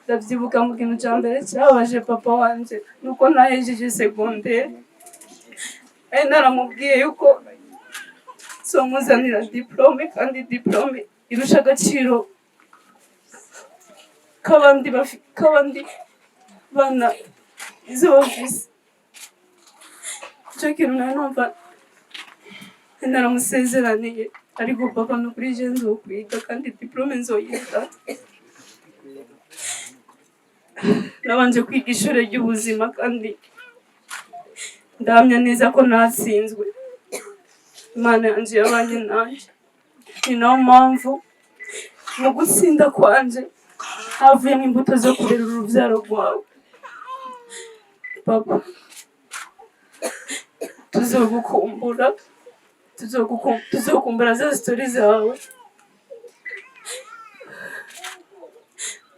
ndabyibuka mu kintu cya mbere cyabaje papa wanjye nuko nahejeje segonderi naramubwiye yuko nzomuzanira diplome kandi diplome irusha agaciro k'abandi bana izo bafise. Icyo kintu nawe numva naramusezeraniye ariko papa nukuri je nzokwiga kandi diplome nzoyiga. Nabanje kwiga ishuri ry'ubuzima kandi ndahamya neza ko natsinzwe. Imana yanjye yabanye nanjye, ni nayo mpamvu mu gutsinda kwanje havuyemo imbuto zo kurera urubyaro rwawe. Papa, tuzokumbura za sitori zawe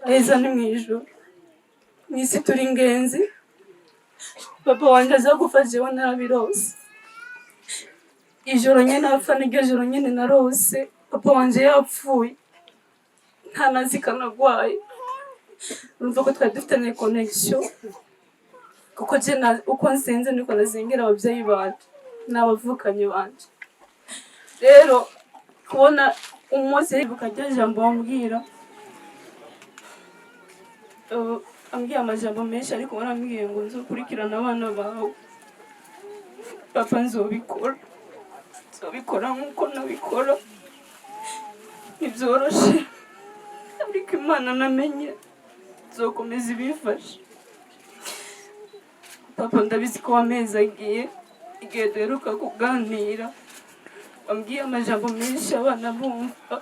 aheza ni mu ijuru. Mu isi turi ingenzi, papa wanjye azagufasheho narabirose. Ijoro nyine apfa niryo joro nyine narose papa wanjye yapfuye ntanazika nagwaye. Urumva ko twari dufitanye connection kuko je uko nsenze niko nazengera ababyeyi banje n'abavukanye banje. Rero kubona umunsi yibuka rya jambo wambwira ambwiye amajambo menshi ariko warambwiye ngo nzokurikirana abana bawe. Papa nzobikora nk'uko nabikora, ntibyoroshe ariko Imana namenye nzokomeza ibifashe. Papa ndabizi ko amezi agiye, igihe duheruka kuganira wambwiye amajambo menshi abana bumva.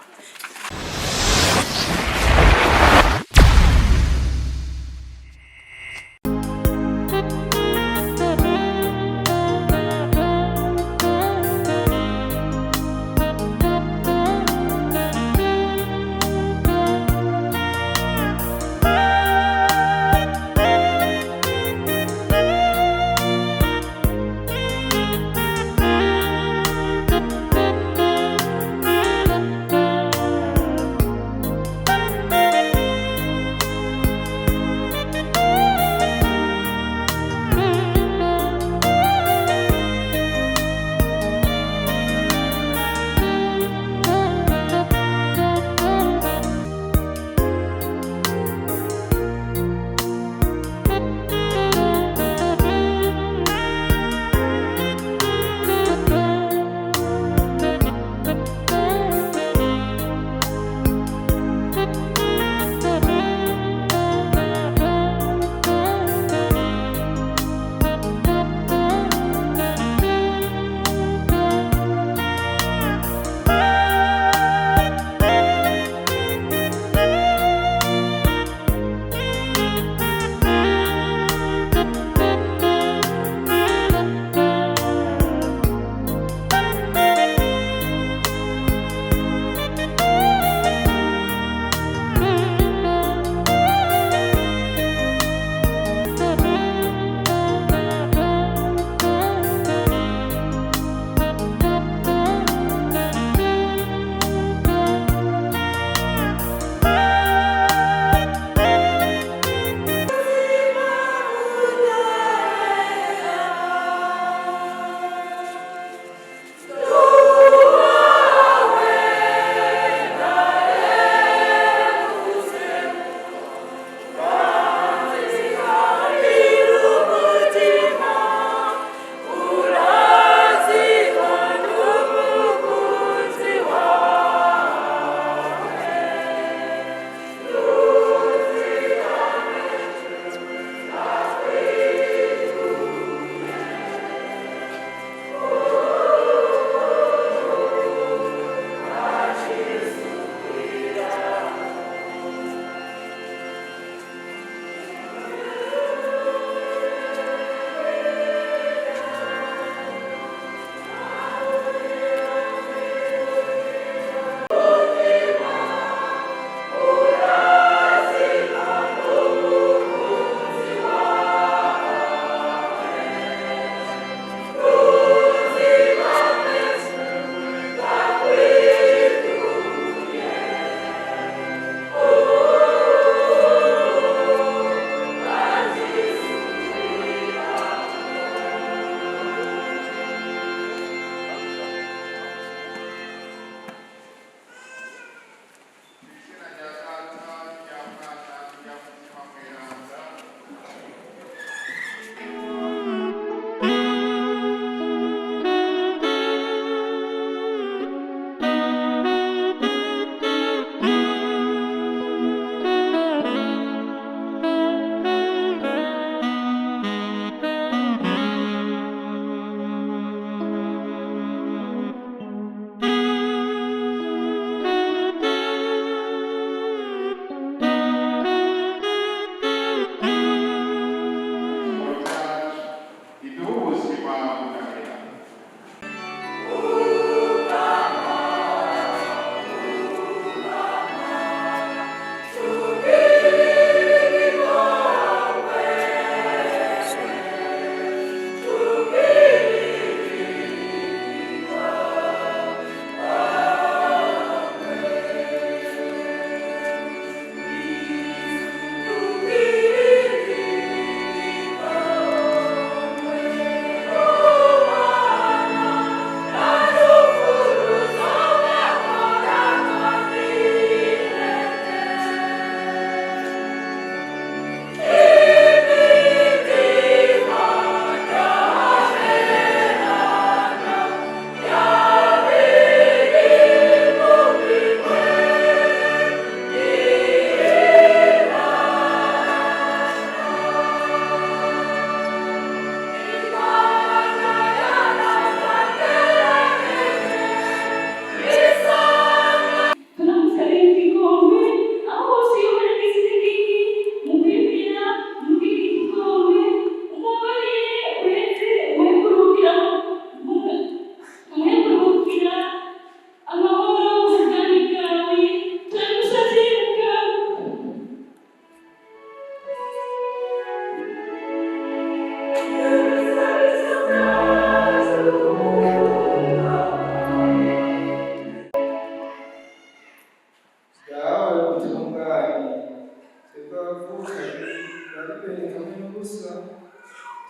bari hamwe n'ubusa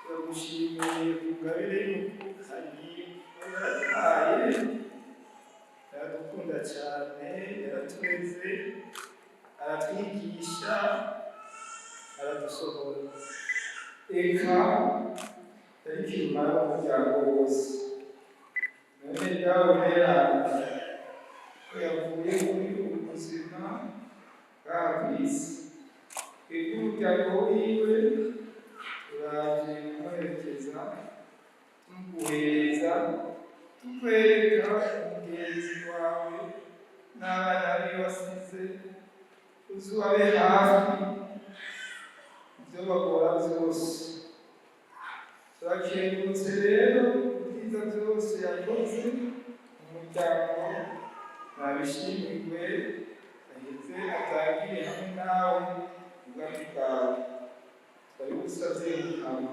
turagushimiye ubugabire y'umukukanyi yaraduhaye aradukunda cyane yaratureze aratwigisha aradusohora eka tariki umara umuryango wose none bwawe meranda ko yavuye muri ubu buzima bwa ku isi umuryango wiwe turaje kumwerekeza tumuguhereza tukwereka umugenzi wawe n'abana be wasize uzubabe hafi ibyo bagora byose turakengurutse rero ibyiza byose yakoze umuryango nabishimirwe aheze atangire hamwe nawe ubwami bwawe turabigusabye mukama.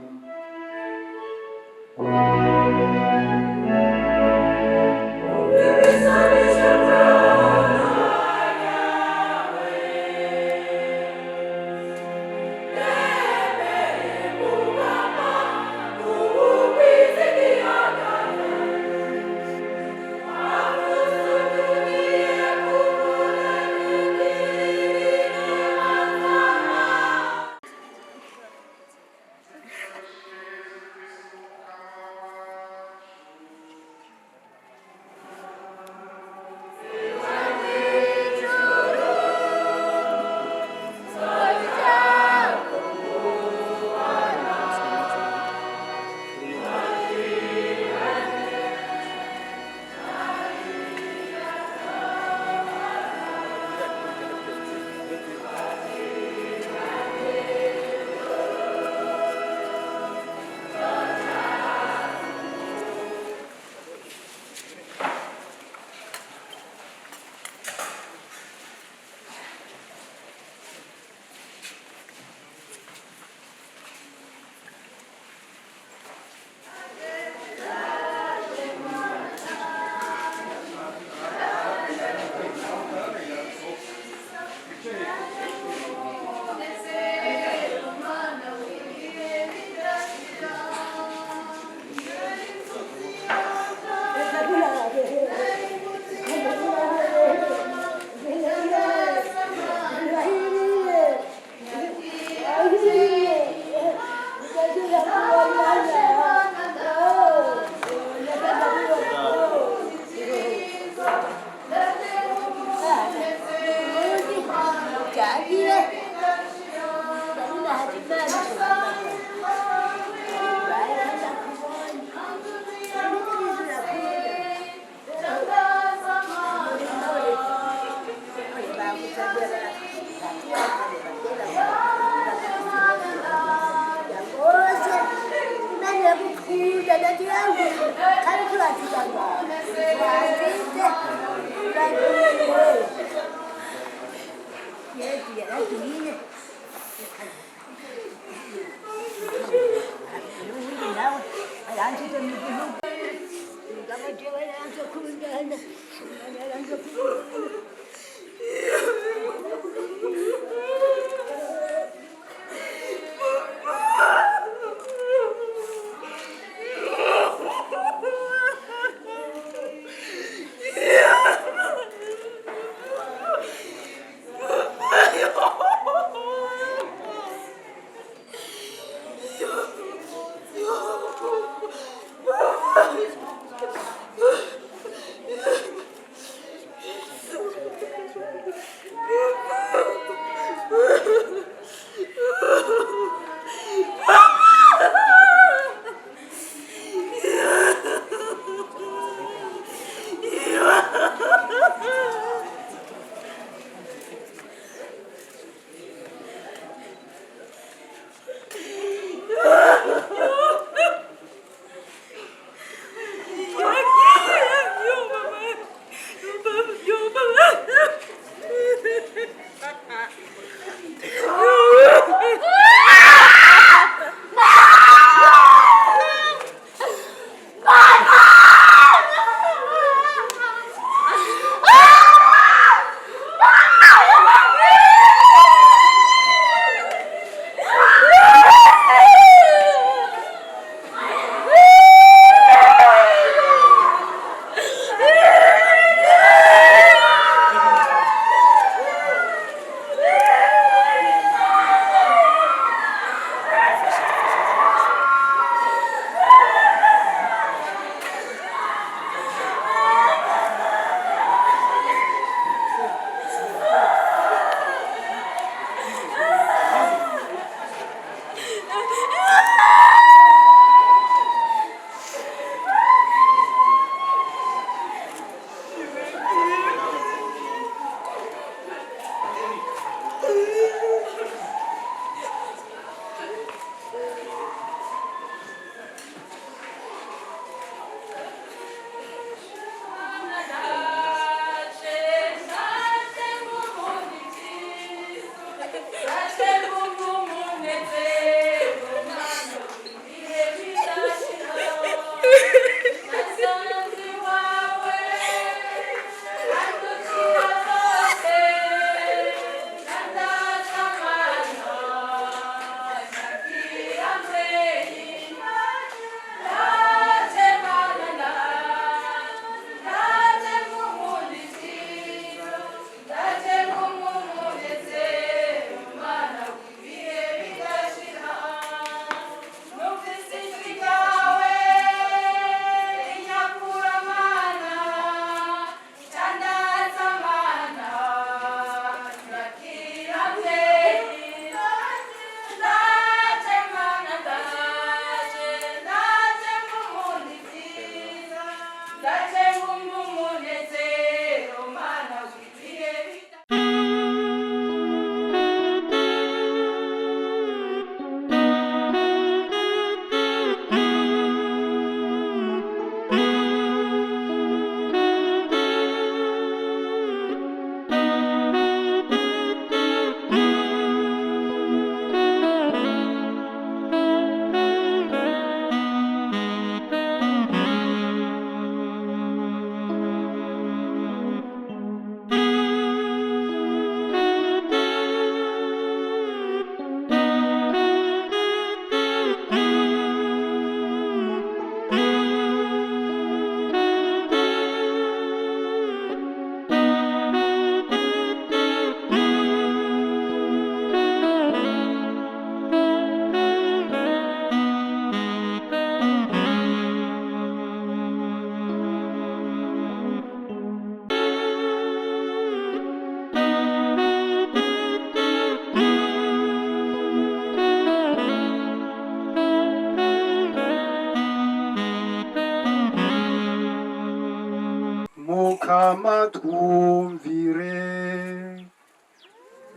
mukama twumvire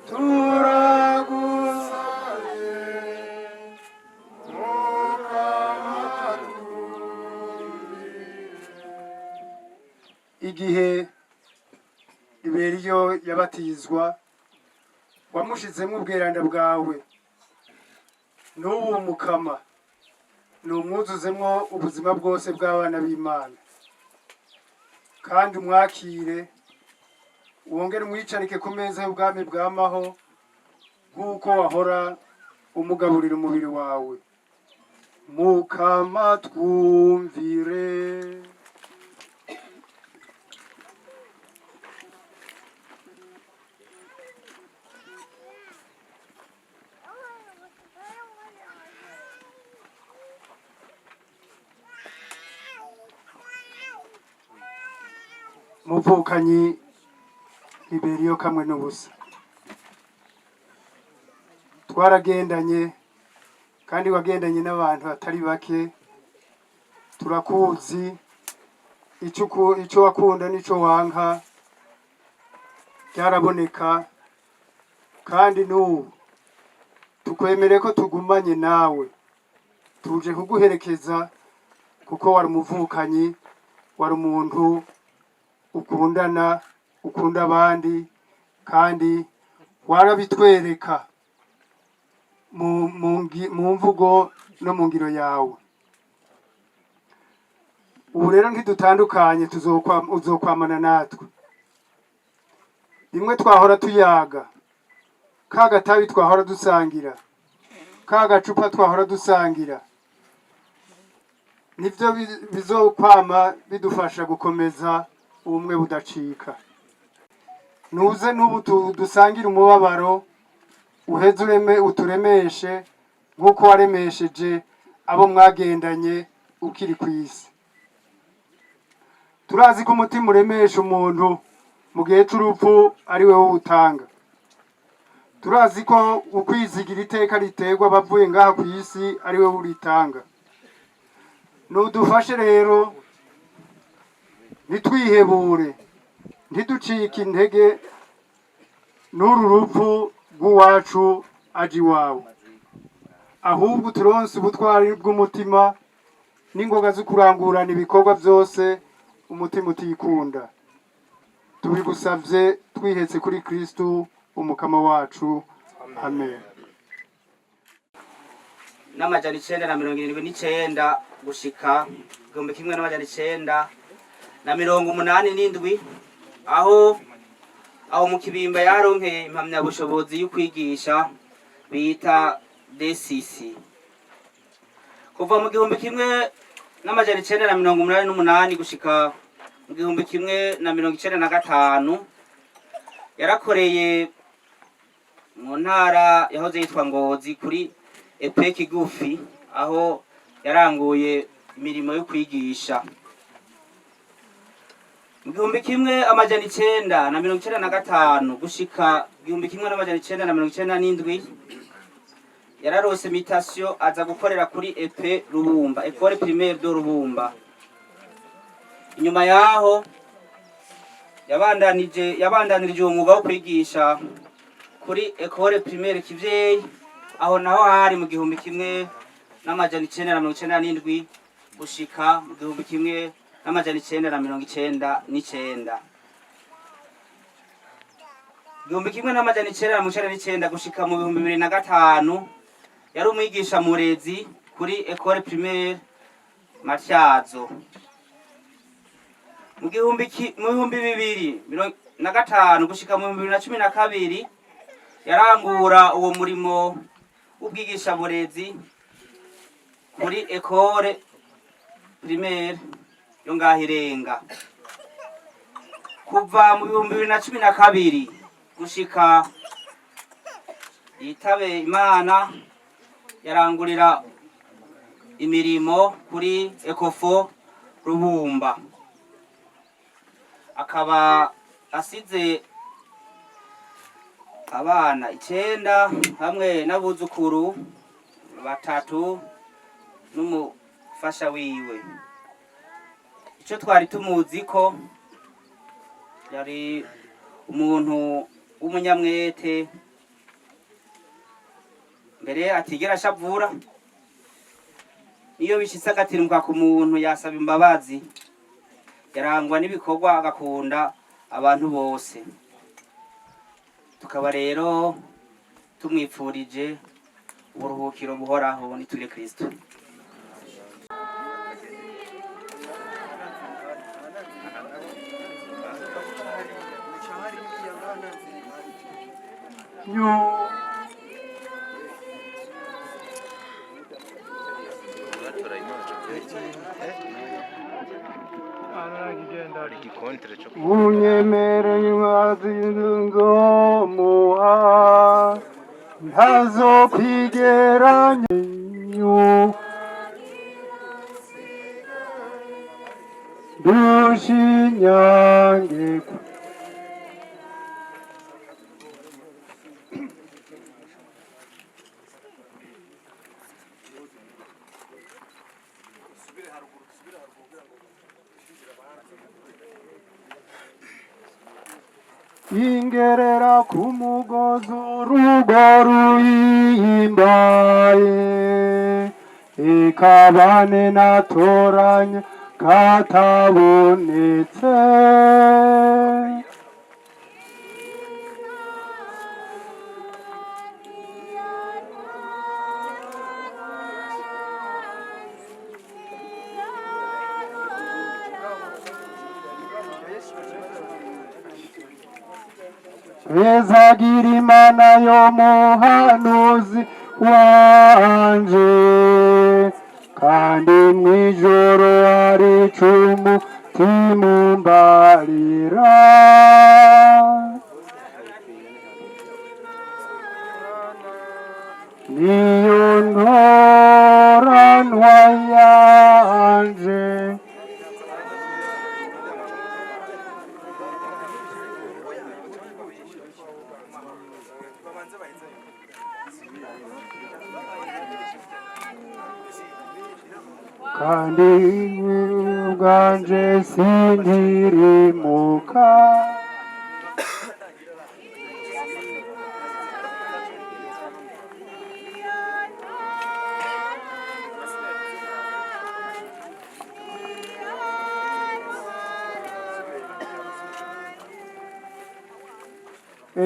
turagusabe mukama twumvire. Igihe Iberiyo yabatizwa wamushizemo ubweranda bwawe, n'ubu mukama numwuzuzemwo ubuzima bwose bw'abana b'Imana, kandi umwakire wongere umwicarike ku meza y'ubwami bwamaho nk'uko wahora umugaburira umubiri wawe. Mukama twumvire. Muvukanyi Iberiyo kamwe n'ubusa, twaragendanye kandi wagendanye n'abantu batari bake, turakuzi icyo wakunda n'ico wanka byaraboneka, kandi n'ubu tukwemere ko tugumanye nawe, tuje kuguherekeza kuko wari umuvukanyi, wari umuntu ukundana, ukunda abandi, kandi warabitwereka mu mvugo no mu ngiro yawe. Ubu rero ntidutandukanye, uzokwamana natwe. Rimwe twahora tuyaga, ka gatabi twahora dusangira, ka gacupa twahora dusangira, nivyo bizokwama bidufasha gukomeza ubumwe budacika. Nuze n'ubu dusangire umubabaro, uheze uturemeshe nk'uko waremesheje abo mwagendanye ukiri ku isi. Turazi ko umutima uremesha umuntu mu gihe c'urupfu ari wewe uwutanga. Turazi ko ukwizigira iteka riterwa abavuye ngaha ku isi ari wewe uritanga. Nudufashe rero nitwihebure, ntiducike intege n'uru rupfu rw'uwacu aje iwawe, ahubwo turonse ubutwari bw'umutima n'ingoga zo kurangurana ibikorwa byose umutima utikunda. Tubigusavye twihetse kuri Kristo umukama wacu. Amen. N'amajana 979 gushika 1987 aho mu Kibimba yaronkeye impamyabushobozi yo kwigisha bita DCC. Kuva mu 1988 gushika mu 1995 yarakoreye mu ntara yahoze yitwa Ngozi kuri EP Kigufi, aho yaranguye imirimo yo kwigisha. Mu 1995 gushika 1997 yararose mutation aza gukorera kuri EP Rubumba, École Primaire de Rubumba. Inyuma yaho yabandanirije umwuga wo kwigisha kuri École Primaire Kivyeyi, aho naho hari mu 1997 gushika mu 1999. 1999 gushika mu 2005 yari umwigisha murezi kuri École Primaire Matyazo. Mu 2005 gushika mu 2012 yarangura uwo murimo ubwigisha burezi kuri École Primaire yo ngahirenga. Kuva mu 2012 gushika yitabe Imana yarangurira imirimo kuri Ecofo Rubumba, akaba asize abana 9 hamwe n'abuzukuru 3 n'umufasha wiwe. Ico twari tumuzi ko yari umuntu w'umunyamwete, mbere atigera ashavura, niyo bishitse agatirimbuka ku muntu yasaba imbabazi, yarangwa n'ibikorwa agakunda abantu bose. Tukaba rero tumwipfurije uburuhukiro buhoraho nitugire Kristo. unyemereye inkazinzo muha ntazo kwigeranya dushinyange ingerera ku mugozi urugo ruyimbaye ikabane natoranya katabonetse ezagira imana yo muhanuzi wanje kandi mwijoro hari icumu timumbarira niyo ntoranwa yanje kandi bwanje sintirimuka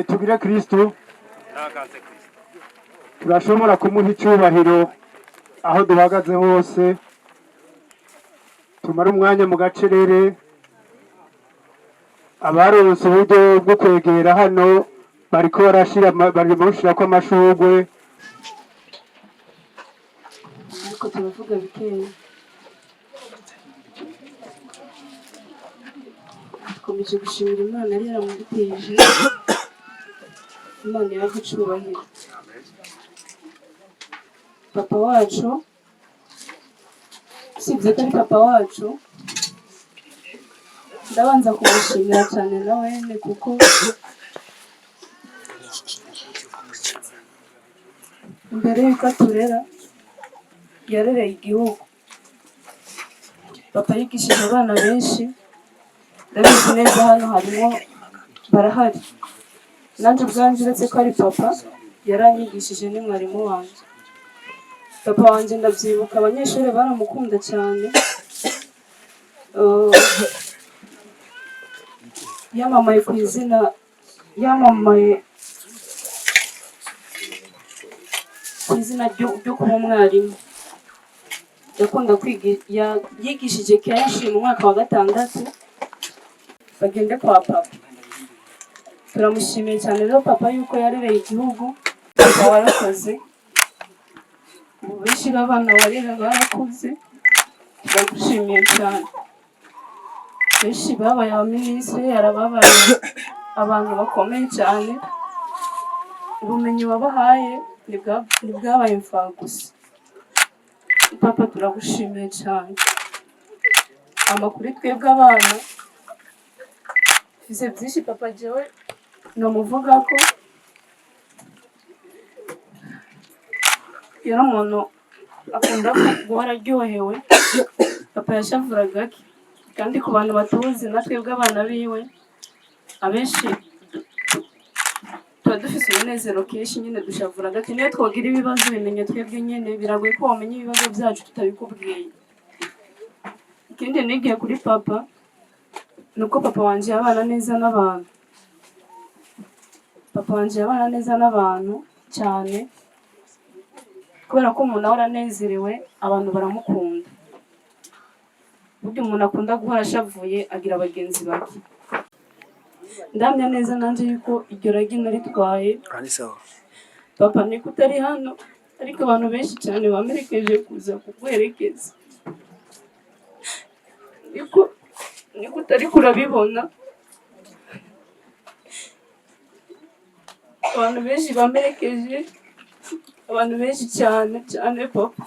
tugire Kristo, turashobora kumuha icyubahiro aho duhagaze hose. Tumara umwanya mu gacerere, abaronse uburyo bwo kwegera hano bariko barashirako amashurwe, ariko turavuga bikeya. Dukomeje gushimira Imana yari yaramudutije, Imana yaha icubahiro. Papa wacu, usibye ko ari papa wacu, ndabanza kumushimira cyane na wene kuko imbere y'uko aturera yarereye igihugu. Papa yigishije abana benshi, ndabizi neza hano harimo barahari. Nanjye ubwanjye uretse ko ari papa yaranyigishije ni mwarimu wanjye. Papa wanjye ndabyibuka abanyeshuri baramukunda cyane. Yamamaye ku izina ryo kuba umwarimu. Yakunda yigishije kenshi mu mwaka wa 6 bagende kwa papa. Turamushimiye cyane rero papa yuko yarereye igihugu, papa warakoze. Benshi abana warera barakuze, turagushimiye cyane. Benshi babaye abaminisitiri, yarababaye abantu bakomeye cyane. Ubumenyi wabahaye ntibwabaye imfagusa. Papa turagushimiye cyane. Amakuru twebwe abana fize byinshi papa jewe nomuvuga ko yari umuntu akunda guhora aryohewe. Papa yashavuraga kandi ku bantu batuzi na twebwe abana biwe abenshi tuba dufise umunezero kenshi nyine dushavura gake niyo twogira ibibazo bimenye twebwe nyine biragoye ko wamenya ibibazo byacu tutabikubwiye. Ikindi nigiye kuri papa nuko papa wanje yabana neza n'abantu. Papa wanje yabana neza n'abantu cyane kubera ko umuntu ahora anezerewe abantu baramukunda. Burya umuntu akunda guhora ashavuye agira abagenzi bake. Ndamya neza nanje yuko iryo ragi naritwaye. Papa niko utari hano ariko abantu benshi cyane bamerekeje kuza kugwerekeza. Niko utari kurabibona. Abantu benshi bamerekeje, abantu benshi cyane papa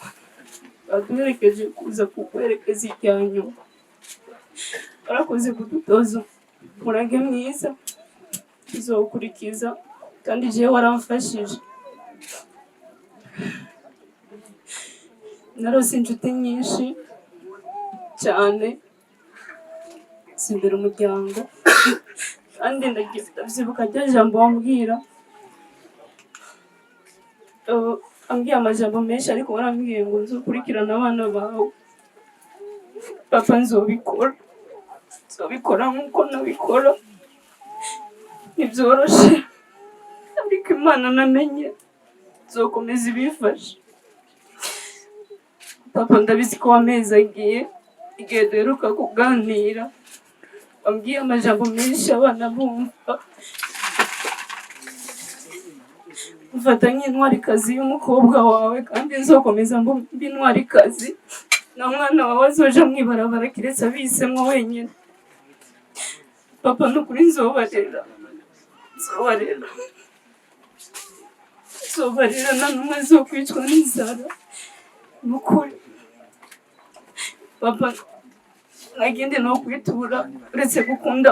baduherekeje kuza kugwerekeza ijyanyu. Barakoze kudutoza umurage mwiza tuzawukurikiza kandi jewe waramfashije. Narose inshuti nyinshi cyane simbere umuryango kandi ndavyibuka rya jambo wambwira ambwiye amajambo menshi ariko warambwiye ngo nzokurikirana abana bawe. Papa nzobikora nk'uko nabikora. Ntibyoroshe ariko Imana namenye nzokomeza ibifasha. Papa ndabizi ko amezi agiye igihe duheruka kuganira wambwiye amajambo menshi abana bumva. Mfata nk'intwarikazi y'umukobwa wawe kandi nzokomeza mba intwarikazi na mwana wawe azoja mwibarabara kiretse abisemwo wenyine. Papa nukuri nzobarera nta n'umwe azokwicwa n'inzara nukuri. Papa nagende no kwitura uretse gukunda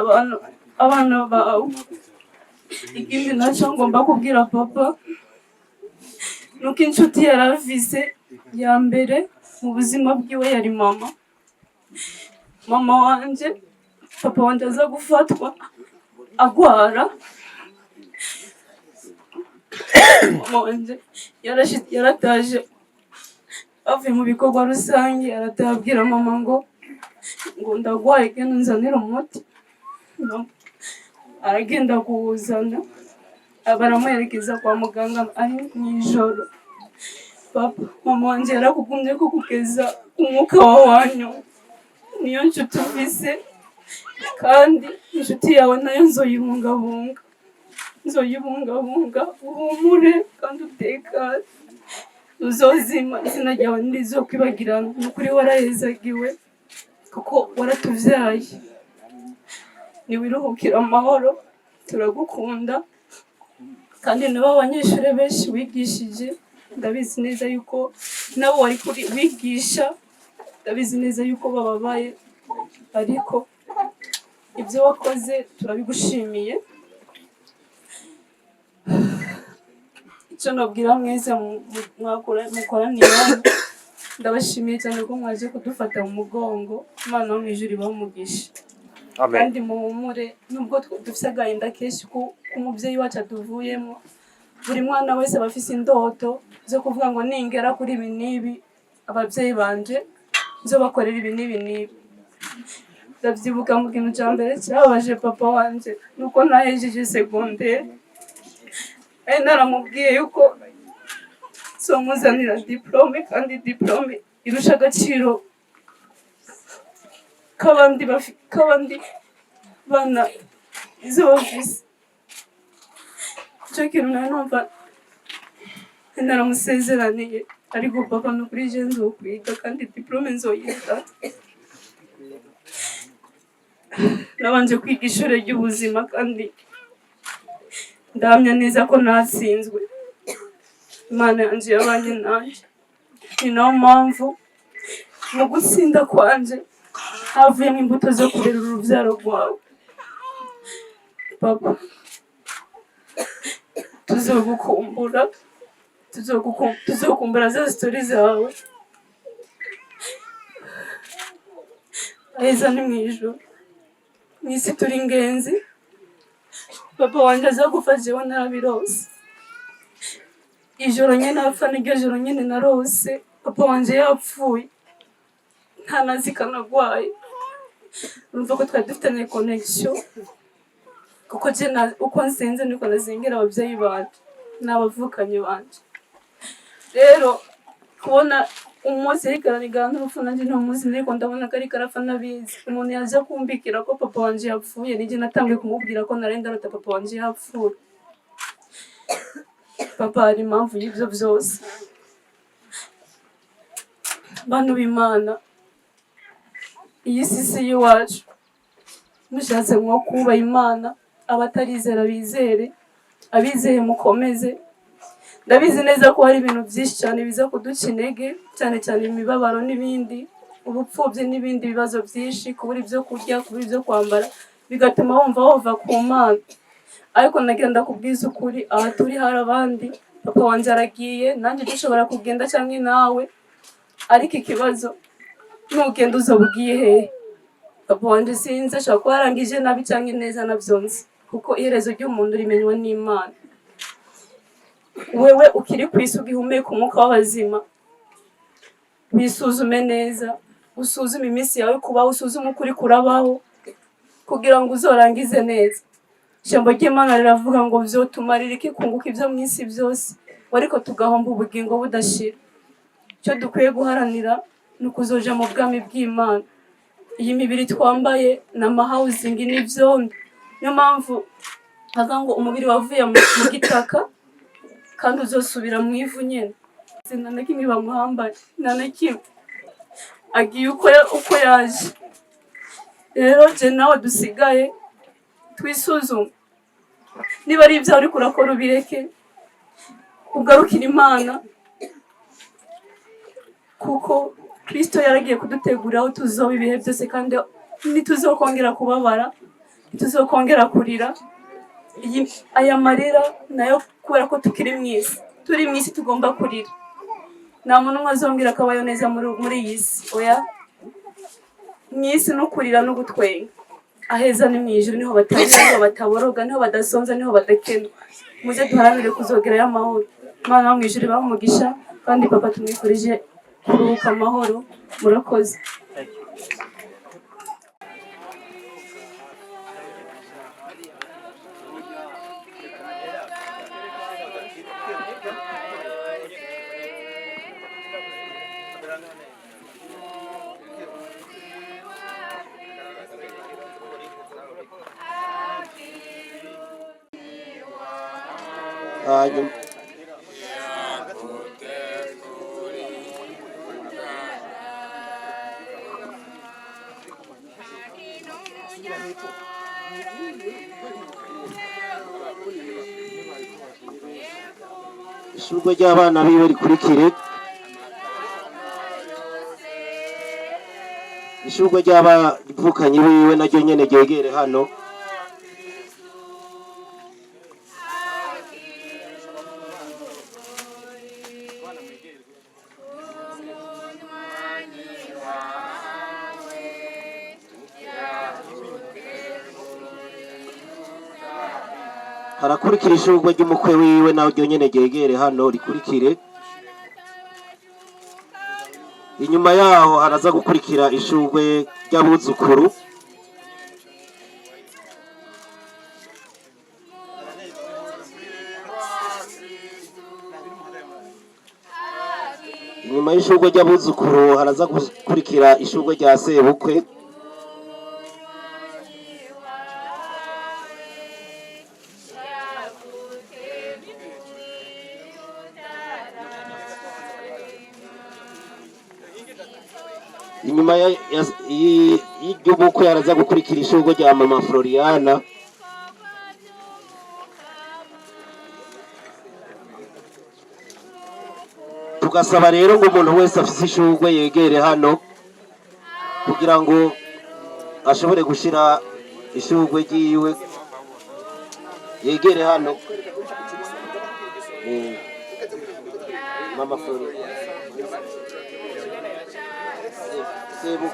abana bawe. Ikindi nacyo ngomba kubwira papa nuko inshuti yaravize ya mbere mu buzima bwiwe yari mama wanje. Papa wanje aza gufatwa agwara. Mama wanje yarataje avuye mu bikorwa rusange aratabwira mama ngo ndagwaye genda unzanire umuti. Aragenda kuwuzana baramuherekeza kwa muganga ari mw'ijoro. Papa mama wanje yarakugumye ko kugeza umwuka wanyu. Niyo nshuti ufise kandi inshuti yawe nayo nzoyibungabunga uhumure kandi utekane. Uzozima izina ryawe ntirizokwibagirana. Nukuri warahezagiwe kuko waratuvyaye. Niwiruhukira amahoro turagukunda kandi nabo abanyeshuri benshi wigishije ndabizi neza yuko nabo wari kuri wigisha ndabizi neza yuko bababaye ariko ibyo wakoze turabigushimiye. Icyo nabwira mwese mukoraniye hano ndabashimiye cyane ko mwaje kudufata mu mugongo. Imana wo mw'ijuru ibahe umugisha kandi muhumure nubwo dufise agahinda kenshi ko umubyeyi wacu atuvuyemo. Buri mwana wese aba afise indoto zo kuvuga ngo ningera kuri ibi n'ibi ababyeyi banje nzobakorera ibi n'ibi n'ibi. Ndavyibuka mu kintu cya mbere cyababaje papa wanje nuko nahejeje segondere naramubwiye yuko nzomuzanira diplome kandi diplome irusha agaciro k'abandi bana izo bafise. Icyo kintu nawe numva naramusezeraniye ariko papa nukuri je nzokwiga kandi diplome nzoyiga. Nabanje kwiga ishuri ry'ubuzima kandi ndahamya neza ko natsinzwe. Imana yanje yabanye nanje ni nayo mpamvu mu gutsinda kwanje havuyemo imbuto zo kurera urubyaro rwawe. Papa tuzokumbura za story zawe aheza ni mw'ijoro. Mw'isi turi ingenzi papa wanje aza gupfa jewe narabirose. Ijoro nyene apfa niryo joro nyene narose papa wanje yapfuye, ntanazi kanagwaye. Urumva ko twari dufitanye connection, kuko je uko nsenze niko nazengera abavyeyi banje n'abavukanye banje. Rero kubona umunsi yigaraniga n'urupfu nanje nta munsi niko ndabona ko ariko arapfa nabizi. Umuntu yaje kumbikira ko papa wanje yapfuye, nije natangiye kumubwira ko narenda arota papa wanje yapfuye. Papa hari impamvu y'ivyo vyose. Bantu b'Imana, iyi si y'iwacu, mushatse nko kubaha Imana, abatarizera bizere, abizeye mukomeze. Ndabizi neza ko hari ibintu byinshi cyane biza kuduca intege, cyane cyane imibabaro n'ibindi, ubupfubyi n'ibindi bibazo byinshi, kubura ibyo kurya, kubura ibyo kwambara, bigatuma wumva wova ku Mana. Ariko nagenda kubwiza ukuri, aha turi hari abandi, papa wanje aragiye, nanjye dushobora kugenda cyangwa nawe, ariko ikibazo nugenda uzobwiye hehe? Papa wanje sinzi ashobora kuba yarangije nabi cyangwa neza navyonzi, kuko iherezo ry'umuntu rimenywa n'Imana. Wewe ukiri kwisi ugihumeka umwuka w'abazima, wisuzume neza, usuzume iminsi yawe kubaho, usuzume ukuri kurabaho, kugira ngo uzorangize neza. Ijambo ry'Imana riravuga ngo vyotumarira iki kunguka ibyo mu isi byose, ariko tugahomba ubugingo budashira. Icyo dukwiye guharanira ni ukuzoja mu bwami bw'Imana. Iyi mibiri twambaye ni amahawuzingi n'ivyondo, niyo mpamvu havuga ngo umubiri wavuye mu gitaka kandi uzosubira mu ivu nyene. Nta na kimwe bamuhambaye, nta na kimwe, agiye uko yaje. Rero je nawe dusigaye twisuzume, niba ari ibyaha uriko urakora ubireke, ugarukire Imana, kuko Kristo yaragiye kudutegurira aho tuzoba ibihe byose, kandi ntituzokongera kubabara, ntituzokongera kurira. Aya marira nayo kubera ko tukiri mwisi, turi mwisi tugomba kurira. Nta muntu umwe azongera akabayo neza muri iyi si, oya. Mwisi no kurira no gutwenga, aheza ni mwijuru, niho batarira, niho bataboroga, niho badasonza, niho badakena. Muze duharanire kuzogerayo amahoro. Imana wo mwijuru ibahe umugisha, kandi papa tumwifurije kuruhuka amahoro. Murakoze. Ishurwe ry'abana biwe rikurikire. Ishurwe ry'abavukanye biwe naryo nyene ryegere hano. Harakurikira ishurwe ry'umukwe wiwe naryo nyene ryegere hano rikurikire. Inyuma yaho haraza gukurikira ishurwe ry'abuzukuru. Inyuma y'ishurwe ry'abuzukuru haraza gukurikira ishurwe rya sebukwe. Inyuma y'ubukwe haraza gukurikira ishurwe rya mama Floriana. Tugasaba rero ngo umuntu wese afise ishurwe yegere hano, kugira ngo ashobore gushira ishurwe ryiwe. Yegere hano mama Floriana. Sebu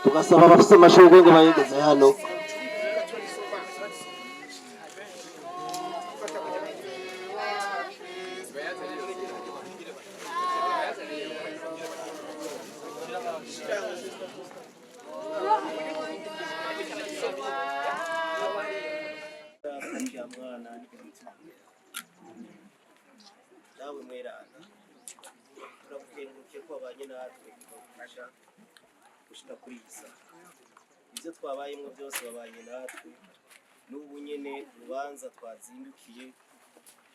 tugasaba abafite amashurwe ngo bayegeze hano. Nawe mwerana turakukenguruke ko wabanye natwe tukagufasha gushika kuri iyi saha. Ibyo twabayemo byose wabanye natwe, n'ubu nyene urubanza twazindukiye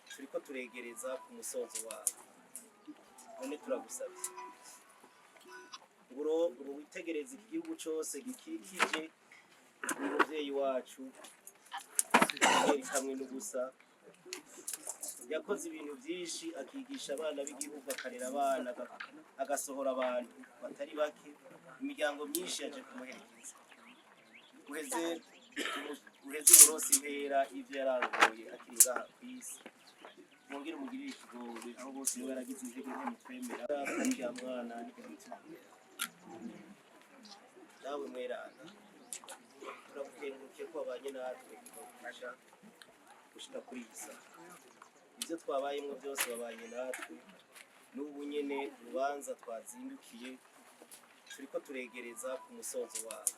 turiko turegereza ku musozo wawe. None turagusabye ngo witegereze igihugu cyose gikikije umuvyeyi wacu kamwe n'ubusa yakoze ibintu byinshi, akigisha abana b'igihugu, akarera abana, agasohora abantu batari bake, imiryango myinshi yaje kumuherekeza. Uheze umurosi impera ivyo yarangoye akiri ngaha kw'isi. Mwongere umugirire ikigongwe aho bose niwe yaragize intege nke mutwemera. Kariya mwana nawe mwerana turakukenguruke ko wabanye natwe tukagufasha gushika kuri iyi saha. Ibyo twabayemo byose wabanye natwe, n'ubu nyene urubanza twazindukiye turiko turegereza ku musozo wawe.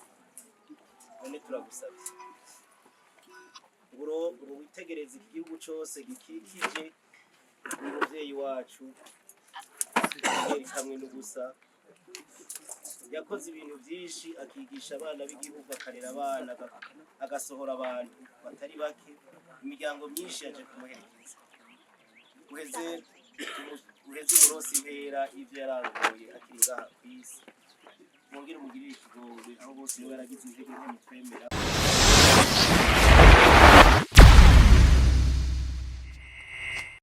None turagusabye ngo witegereze igihugu cyose gikikije umuvyeyi wacu kamwe n'ubusa yakoze ibintu byinshi, akigisha abana b'igihugu, akarera abana, agasohora abantu batari bake, imiryango myinshi yaje kumuherekeza. Uheze umurosi impera ivyo yarangoye akiri ngaha kw'isi. Mwongere umugirire ikigongwe aho bose niwe yaragize intege nke mutwemera.